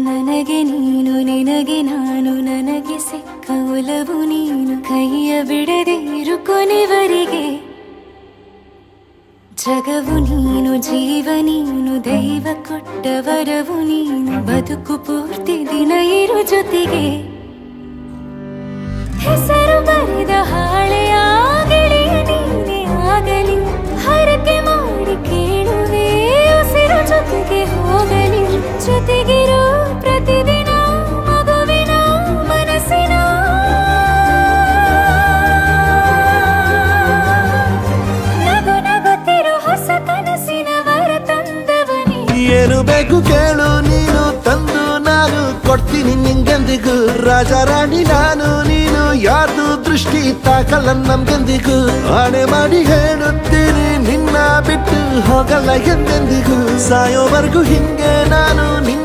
ನನಗೆ ನೀನು ನಿನಗೆ ನಾನು ನನಗೆ ಸಿಕ್ಕ ಒಲವು ನೀನು ಕೈಯ ಬಿಡದಿರು ಕೊನೆವರೆಗೆ ಜಗವು ನೀನು ಜೀವ ನೀನು ದೈವ ಕೊಟ್ಟ ವರವು ನೀನು ಬದುಕು ಪೂರ್ತಿ ದಿನ ಇರು ಜೊತೆಗೆ ಹೆಸರು ಬರೆದ ಹಾಳೆಯ ಗೆಳೆಯ ನೀನೇ ಆಗಲಿ ಹರಕೆ ಮಾಡಿ ಕೇಳುವೆ ಉಸಿರು ಜೊತೆಗೆ ಹೋಗಲಿ ಜೊತೆಗಿರೋ ಪ್ರತಿದಿನ ಮಗುವಿನ ಮನಸ್ಸಿನ ನಗು ನಗುತ್ತಿರೋ ಹೊಸ ಕನಸಿನ ವರ ತಂದವನೇ ಏನು ಬೇಕು ಕೇಳು ನೀನು ತಂದು ನಾನು ಕೊಡ್ತೀನಿ ನಿಂಗೆಂದಿಗೂ ರಾಜ ರಾಣಿ ನಾನು ನೀನು ಯಾರ್ದು ದೃಷ್ಟಿ ತಾಕಲ್ಲ ನಮ್ಗೆಂದಿಗೂ ಆಣೆ ಮಾಡಿ ಹೇಳುತ್ತೀನಿ ನಿನ್ನ ಬಿಟ್ಟು ಹೋಗಲ್ಲ ಎಂದೆಂದಿಗೂ ಸಾಯೋವರೆಗೂ ಹಿಂಗೆ ನಾನು ನಿನ್ನ